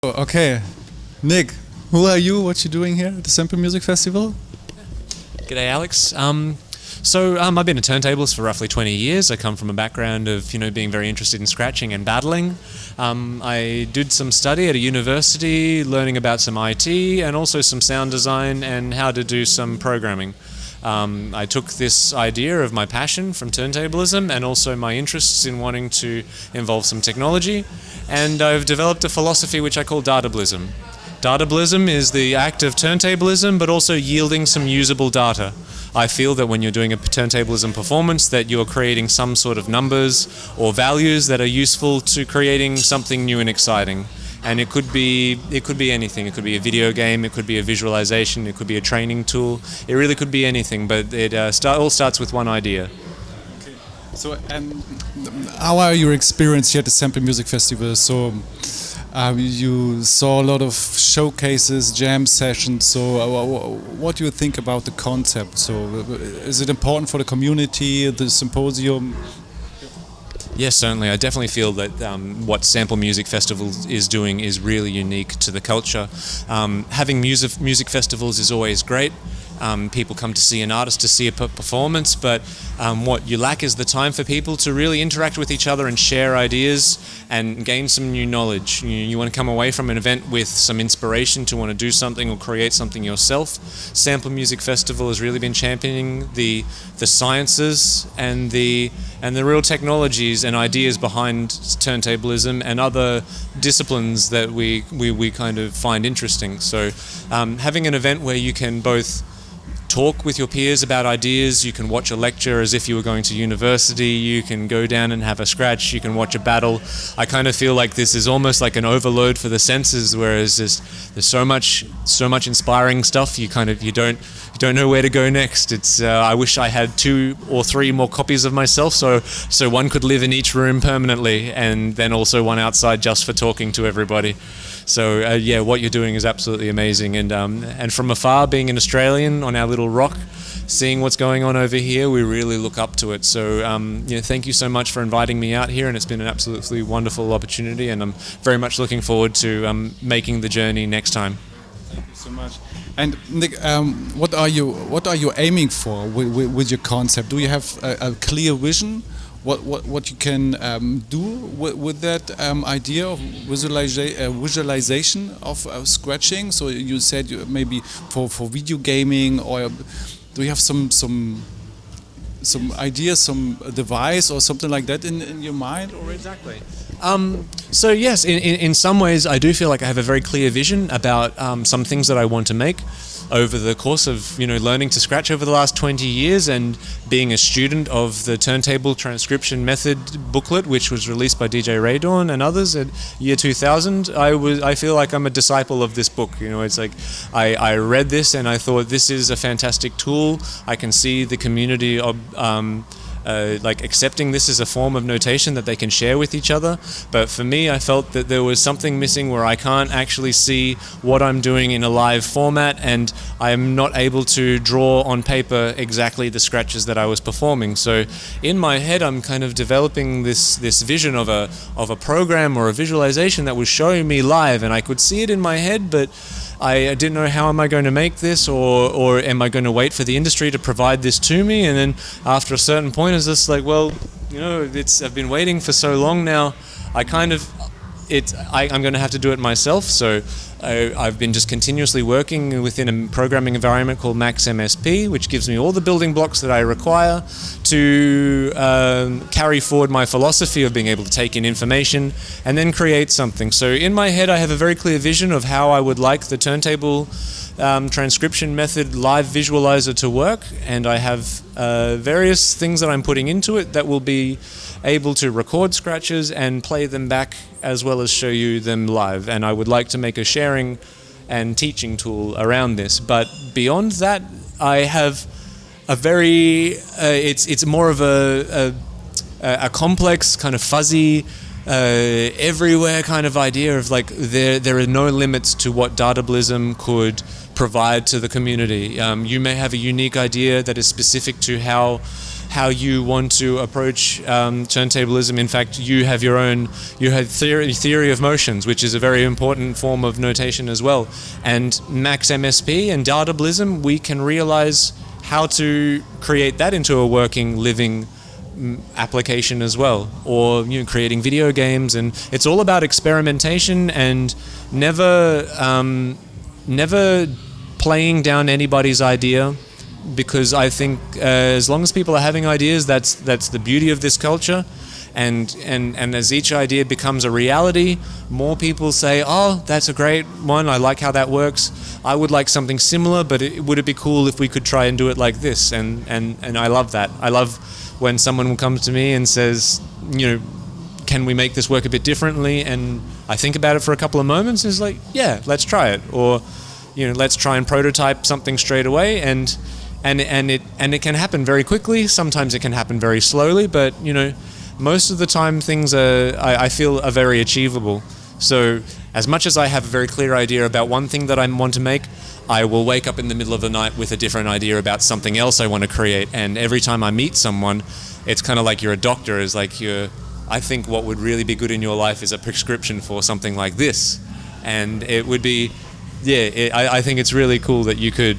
Okay, Nick, who are you? What you doing here at the SampleMusicFestival? G'day, Alex. I've been a turntablist for roughly 20 years. I come from a background of being very interested in scratching and battling. I did some study at a university, learning about some IT and also some sound design and how to do some programming. I took this idea of my passion from turntablism and also my interests in wanting to involve some technology, and I've developed a philosophy which I call Datablism. Datablism is the act of turntablism, but also yielding some usable data. I feel that when you're doing a turntablism performance that you're creating some sort of numbers or values that are useful to creating something new and exciting. And it could be anything. It could be a video game, it could be a visualization, it could be a training tool. It really could be anything, but it all starts with one idea. Okay. So, how are your experience here at the SampleMusicFestival? So, you saw a lot of showcases, jam sessions. So, what do you think about the concept? So, is it important for the community, the symposium? Yes, certainly. I definitely feel that what Sample Music Festival is doing is really unique to the culture. Having music festivals is always great. People come to see an artist to see a performance, but what you lack is the time for people to really interact with each other and share ideas and gain some new knowledge. You want to come away from an event with some inspiration to want to do something or create something yourself. Sample Music Festival has really been championing the sciences and the real technologies and ideas behind turntablism and other disciplines that we kind of find interesting. So having an event where you can both talk with your peers about ideas, you can watch a lecture as if you were going to university, you can go down and have a scratch, you can watch a battle. I kind of feel like this is almost like an overload for the senses, whereas there's so much inspiring stuff, you don't know where to go next. I wish I had 2 or 3 more copies of myself, so one could live in each room permanently, and then also one outside just for talking to everybody. So what you're doing is absolutely amazing, and from afar, being an Australian on our little rock, seeing what's going on over here, we really look up to it. So thank you so much for inviting me out here, and it's been an absolutely wonderful opportunity, and I'm very much looking forward to making the journey next time. Thank you so much. And Nick, what are you aiming for with your concept? Do you have a clear vision? What you can do with that idea of visualization of scratching? So you said maybe for video gaming, or do you have some idea, some device or something like that in your mind? Or exactly. So yes, in some ways I do feel like I have a very clear vision about some things that I want to make over the course of learning to scratch over the last 20 years and being a student of the turntable transcription method booklet, which was released by DJ Raydorn and others at year 2000. I feel like I'm a disciple of this book. It's like I read this and I thought, this is a fantastic tool. I can see the community of accepting this as a form of notation that they can share with each other. But for me, I felt that there was something missing where I can't actually see what I'm doing in a live format, and I'm not able to draw on paper exactly the scratches that I was performing. So in my head, I'm kind of developing this vision of a program or a visualization that was showing me live, and I could see it in my head, but I didn't know how am I going to make this, or am I going to wait for the industry to provide this to me? And then after a certain point, it's just like, well, I've been waiting for so long now. I'm going to have to do it myself. So I've been just continuously working within a programming environment called Max MSP, which gives me all the building blocks that I require to carry forward my philosophy of being able to take in information and then create something. So in my head, I have a very clear vision of how I would like the turntable transcription method live visualizer to work, and I have various things that I'm putting into it that will be able to record scratches and play them back as well as show you them live. And I would like to make a sharing and teaching tool around this. But beyond that, I have a very it's more of a complex, kind of fuzzy, everywhere kind of idea of like there are no limits to what Datablism could provide to the community. You may have a unique idea that is specific to how how you want to approach turntablism. In fact, you have your own, you have theory of motions, which is a very important form of notation as well. And Max MSP and Datablism, we can realize how to create that into a working, living application as well, or creating video games. And it's all about experimentation and never playing down anybody's idea, because I think as long as people are having ideas, that's the beauty of this culture. And as each idea becomes a reality, more people say, oh, that's a great one, I like how that works, I would like something similar, but would it be cool if we could try and do it like this? And I love that. I love when someone comes to me and says, can we make this work a bit differently? And I think about it for a couple of moments, and it's like, yeah, let's try it. Or let's try and prototype something straight away, and it can happen very quickly. Sometimes it can happen very slowly, but most of the time things I feel are very achievable. So as much as I have a very clear idea about one thing that I want to make, I will wake up in the middle of the night with a different idea about something else I want to create. And every time I meet someone, it's kind of like you're a doctor. It's like I think what would really be good in your life is a prescription for something like this. And it would be, I think it's really cool that you could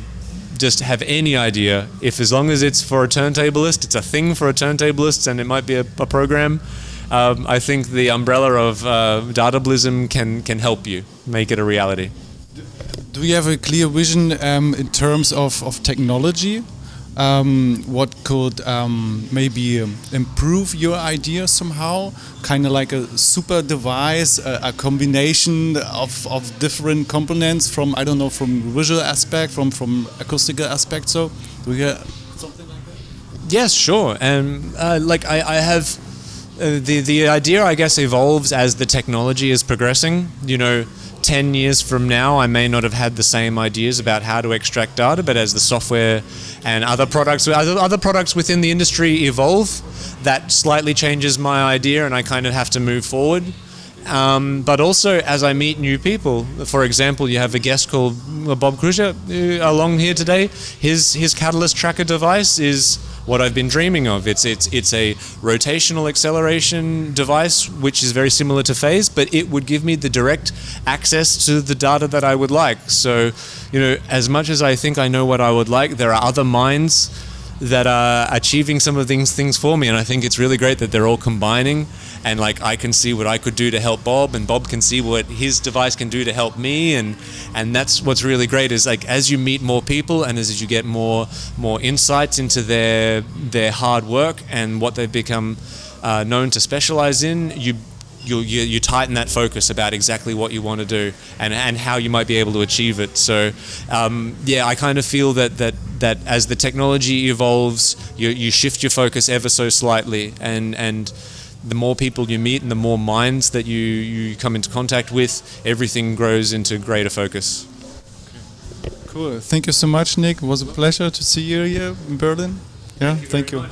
just have any idea, as long as it's for a turntablist, it's a thing for a turntablist, and it might be a program. I think the umbrella of Datablism can help you make it a reality. Do you have a clear vision in terms of technology? What could maybe improve your idea somehow? Kind of like a super device, a combination of different components from, I don't know, from visual aspect, from acoustical aspect. So do you have something like that? Yes, sure. And I have the idea, I guess, evolves as the technology is progressing. 10 years from now, I may not have had the same ideas about how to extract data, but as the software and other products within the industry evolve, that slightly changes my idea, and I kind of have to move forward. But also, as I meet new people, for example, you have a guest called Bob Kruscher along here today. His Catalyst Tracker device is what I've been dreaming of. It's a rotational acceleration device, which is very similar to phase, but it would give me the direct access to the data that I would like. So, as much as I think I know what I would like, there are other minds that are achieving some of these things for me, and I think it's really great that they're all combining, and I can see what I could do to help Bob, and Bob can see what his device can do to help me, and that's what's really great is as you meet more people and as you get more insights into their hard work and what they've become known to specialize in, you tighten that focus about exactly what you want to do and how you might be able to achieve it. So I kind of feel that as the technology evolves, you shift your focus ever so slightly, and the more people you meet and the more minds that you come into contact with, everything grows into greater focus. Cool. Thank you so much, Nick. It was a pleasure to see you here in Berlin. Yeah, thank you.